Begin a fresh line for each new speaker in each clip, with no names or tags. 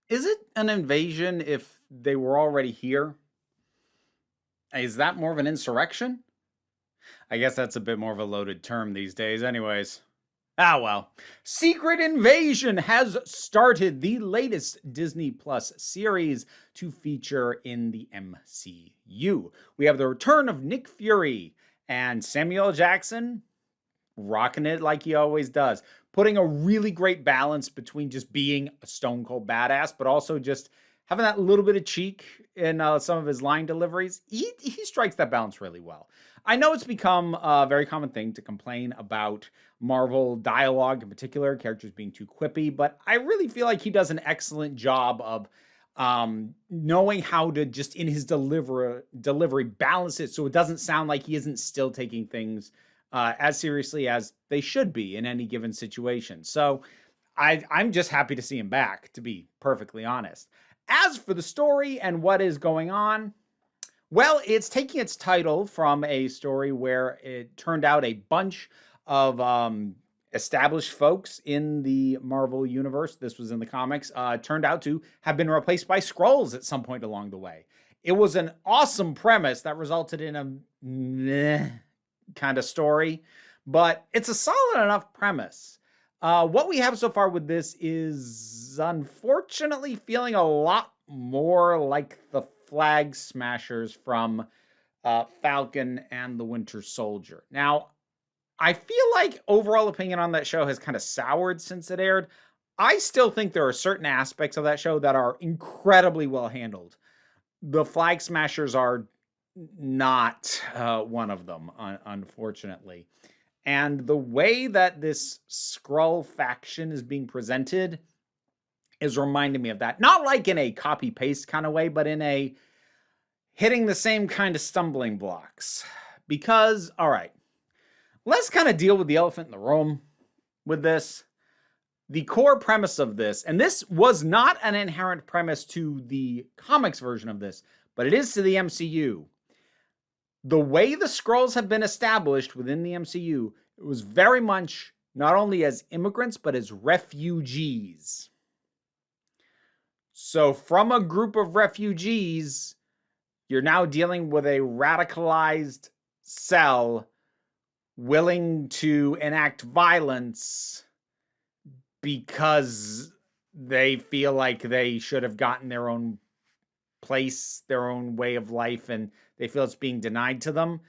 Is it an invasion if they were already here? Is that more of an insurrection? I guess that's a bit more of a loaded term these days, anyways. Ah, well. Secret Invasion has started, the latest Disney Plus series to feature in the MCU. We have the return of Nick Fury and Samuel Jackson rocking it like he always does, putting a really great balance between just being a stone cold badass, but also just having that little bit of cheek in some of his line deliveries. He strikes that balance really well. I know it's become a very common thing to complain about Marvel dialogue in particular, characters being too quippy, but I really feel like he does an excellent job of knowing how to just in his delivery balance it so it doesn't sound like he isn't still taking things as seriously as they should be in any given situation. So I'm just happy to see him back, to be perfectly honest. As for the story and what is going on, well, it's taking its title from a story where it turned out a bunch of established folks in the Marvel universe, this was in the comics, turned out to have been replaced by Skrulls at some point along the way. It was an awesome premise that resulted in a meh kind of story, but it's a solid enough premise. What we have so far with this is unfortunately feeling a lot more like the Flag Smashers from Falcon and the Winter Soldier. Now, I feel like overall opinion on that show has kind of soured since it aired. I still think there are certain aspects of that show that are incredibly well handled. The Flag Smashers are not one of them, unfortunately. And the way that this Skrull faction is being presented is reminding me of that. Not like in a copy paste kind of way, but in a hitting the same kind of stumbling blocks. Because, all right, let's kind of deal with the elephant in the room with this. The core premise of this, and this was not an inherent premise to the comics version of this, but it is to the MCU. The way the Skrulls have been established within the MCU, it was very much not only as immigrants, but as refugees. So from a group of refugees, you're now dealing with a radicalized cell willing to enact violence because they feel like they should have gotten their own place, their own way of life, and they feel it's being denied to them.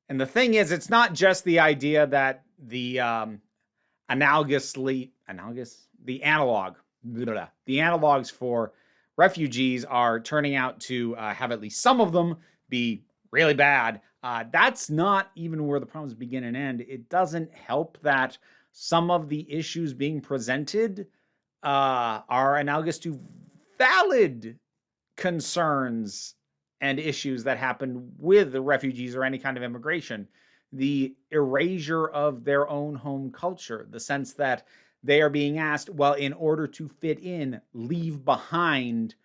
And the thing is, it's not just the idea that the the analogs for refugees are turning out to have at least some of them be really bad. That's not even where the problems begin and end. It doesn't help that some of the issues being presented are analogous to valid concerns and issues that happen with the refugees or any kind of immigration. The erasure of their own home culture, the sense that they are being asked, well, in order to fit in, leave behind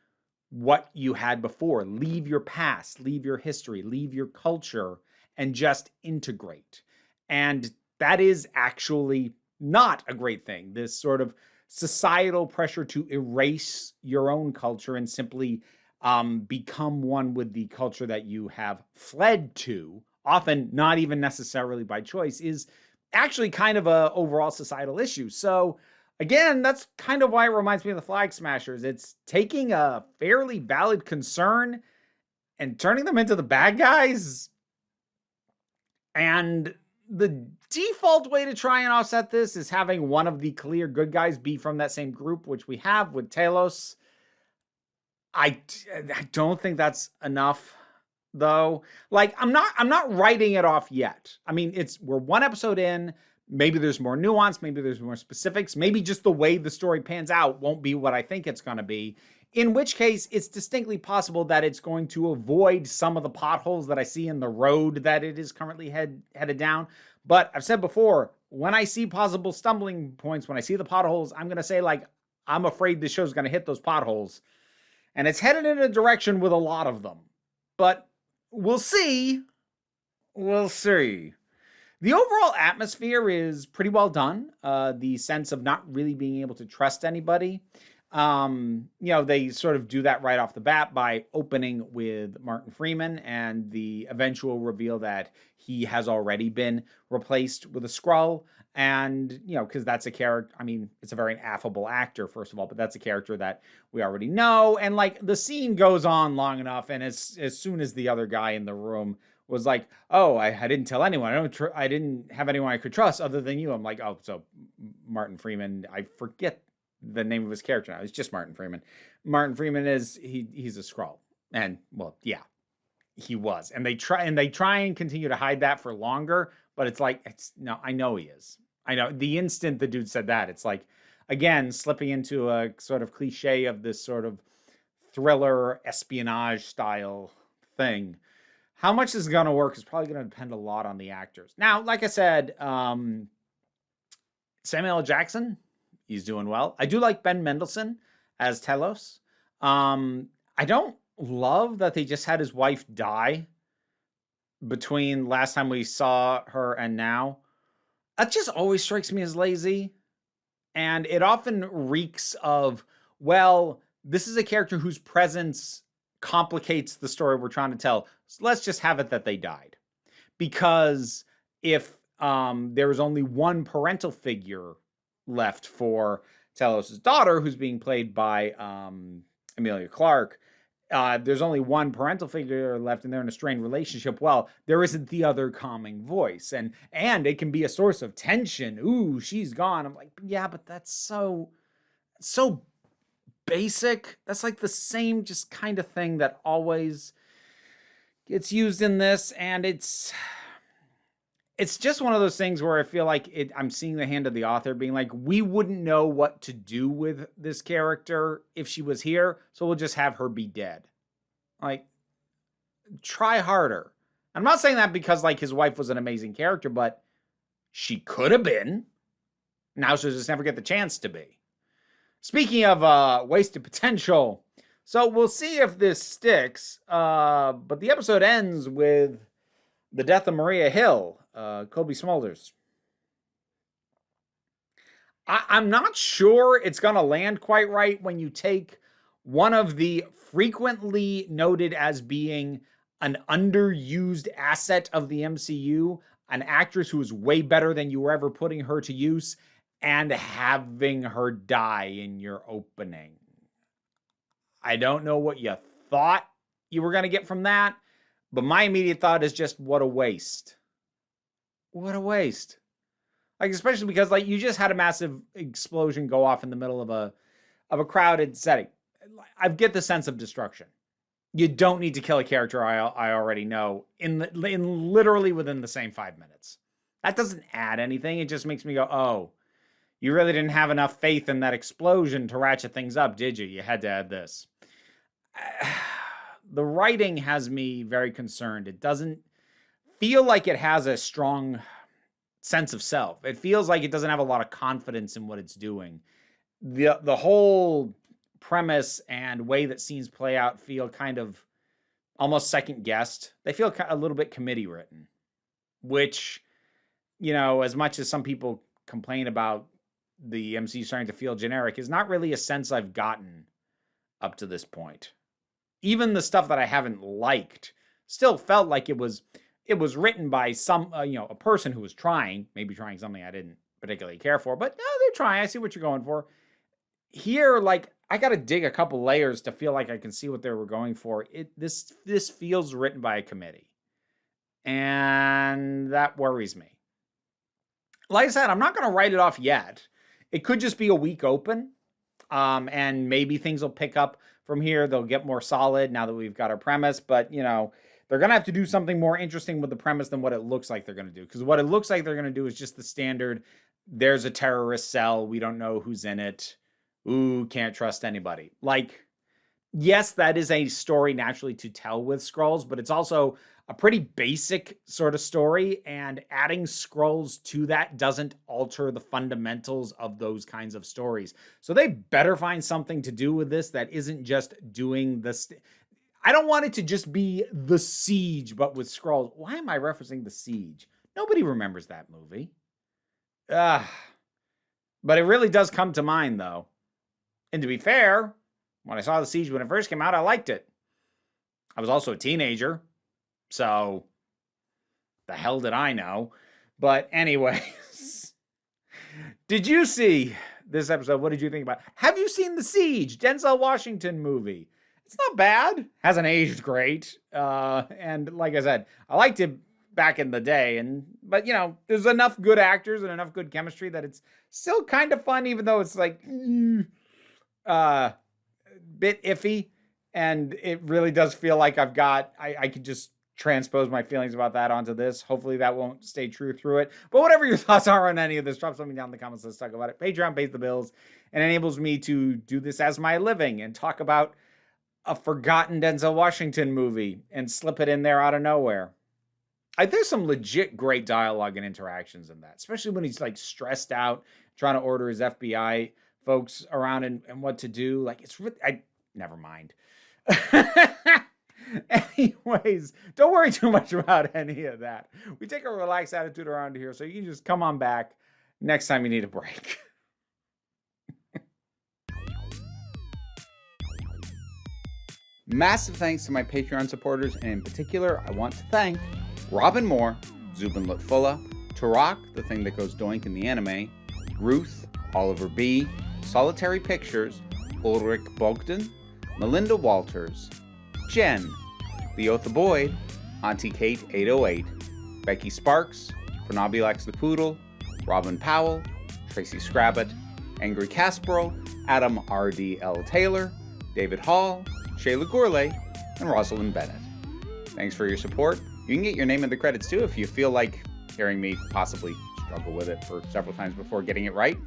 what you had before, leave your past, leave your history, leave your culture, and just integrate. And that is actually not a great thing. This sort of societal pressure to erase your own culture and simply become one with the culture that you have fled to, often not even necessarily by choice, is actually kind of a overall societal issue. So again, that's kind of why it reminds me of the Flag Smashers. It's taking a fairly valid concern and turning them into the bad guys. And the default way to try and offset this is having one of the clear good guys be from that same group, which we have with Talos. I don't think that's enough, though. Like, I'm not writing it off yet. I mean, we're one episode in. Maybe there's more nuance. Maybe there's more specifics. Maybe just the way the story pans out won't be what I think it's going to be. In which case, it's distinctly possible that it's going to avoid some of the potholes that I see in the road that it is currently headed down. But I've said before, when I see possible stumbling points, when I see the potholes, I'm going to say, like, I'm afraid this show's going to hit those potholes. And it's headed in a direction with a lot of them. But we'll see. We'll see. The overall atmosphere is pretty well done. The sense of not really being able to trust anybody. They sort of do that right off the bat by opening with Martin Freeman and the eventual reveal that he has already been replaced with a Skrull. And, because that's a character, I mean, it's a very affable actor, first of all, but that's a character that we already know. And like the scene goes on long enough. And as soon as the other guy in the room was like, "Oh, I didn't tell anyone. I didn't have anyone I could trust other than you." I'm like, "Oh, so Martin Freeman, I forget the name of his character now. It's just Martin Freeman. Martin Freeman he's a Skrull." And well, yeah, he was. And they try and continue to hide that for longer, but it's like, no, I know he is. I know the instant the dude said that, it's like, again, slipping into a sort of cliche of this sort of thriller espionage style thing. How much this is going to work is probably going to depend a lot on the actors. Now, like I said, Samuel L. Jackson, he's doing well. I do like Ben Mendelsohn as Telos. I don't love that they just had his wife die between last time we saw her and now. That just always strikes me as lazy. And it often reeks of, well, this is a character whose presence complicates the story we're trying to tell. So let's just have it that they died. Because if there was only one parental figure left for Telos' daughter, who's being played by Emilia Clarke, there's only one parental figure left and they're in a strained relationship. Well, there isn't the other calming voice. And it can be a source of tension. Ooh, she's gone. I'm like, yeah, but that's so basic. That's like the same just kind of thing that always gets used in this. And it's just one of those things where I feel like I'm seeing the hand of the author being like, we wouldn't know what to do with this character if she was here, so we'll just have her be dead. Like, try harder. I'm not saying that because like his wife was an amazing character, but she could have been. Now she'll just never get the chance to be. Speaking of wasted potential, so we'll see if this sticks. But the episode ends with the death of Maria Hill, Kobe Smulders. I'm not sure it's going to land quite right when you take one of the frequently noted as being an underused asset of the MCU, an actress who is way better than you were ever putting her to use, and having her die in your opening. I don't know what you thought you were going to get from that, but my immediate thought is just, what a waste. What a waste. Like, especially because like you just had a massive explosion go off in the middle of a crowded setting. I get the sense of destruction. You don't need to kill a character I already know in literally within the same 5 minutes. That doesn't add anything. It just makes me go, oh, you really didn't have enough faith in that explosion to ratchet things up, did you? You had to add this. The writing has me very concerned. It doesn't feel like it has a strong sense of self. It feels like it doesn't have a lot of confidence in what it's doing. The whole premise and way that scenes play out feel kind of almost second guessed. They feel a little bit committee written, which, as much as some people complain about the MCU starting to feel generic, is not really a sense I've gotten up to this point. Even the stuff that I haven't liked still felt like it was written by some, a person who was maybe trying something I didn't particularly care for, but no, they're trying. I see what you're going for. Here, like, I got to dig a couple layers to feel like I can see what they were going for. This feels written by a committee, and that worries me. Like I said, I'm not going to write it off yet. It could just be a weak open, and maybe things will pick up from here. They'll get more solid now that we've got our premise, but, they're going to have to do something more interesting with the premise than what it looks like they're going to do. Because what it looks like they're going to do is just the standard, there's a terrorist cell, we don't know who's in it. Ooh, can't trust anybody. Like, yes, that is a story naturally to tell with Skrulls, but it's also a pretty basic sort of story, and adding Skrulls to that doesn't alter the fundamentals of those kinds of stories. So they better find something to do with this that isn't just doing this. I don't want it to just be The Siege, but with Skrulls. Why am I referencing The Siege? Nobody remembers that movie. But it really does come to mind, though. And to be fair, when I saw The Siege when it first came out, I liked it. I was also a teenager, so the hell did I know? But anyways, did you see this episode? What did you think about it? Have you seen The Siege, Denzel Washington movie? It's not bad. Hasn't aged great. And like I said, I liked it back in the day. But you know, there's enough good actors and enough good chemistry that it's still kind of fun, even though it's like bit iffy. And it really does feel like I could just transpose my feelings about that onto this. Hopefully that won't stay true through it. But whatever your thoughts are on any of this, drop something down in the comments. Let's talk about it. Patreon pays the bills and enables me to do this as my living and talk about a forgotten Denzel Washington movie and slip it in there out of nowhere. There's some legit great dialogue and interactions in that, especially when he's like stressed out, trying to order his FBI folks around and what to do. Like it's really, never mind. Anyways, don't worry too much about any of that. We take a relaxed attitude around here, so you can just come on back next time you need a break. Massive thanks to my Patreon supporters, and in particular, I want to thank Robin Moore, Zubin Lutfullah, Tarak, the thing that goes doink in the anime, Ruth, Oliver B., Solitary Pictures, Ulrich Bogdan, Melinda Walters, Jen, Leotha Boyd, Auntie Kate 808, Becky Sparks, Fernabilex the Poodle, Robin Powell, Tracy Scrabbit, Angry Caspero, Adam R.D.L. Taylor, David Hall, Shayla Gourlay, and Rosalind Bennett. Thanks for your support. You can get your name in the credits too if you feel like hearing me possibly struggle with it for several times before getting it right.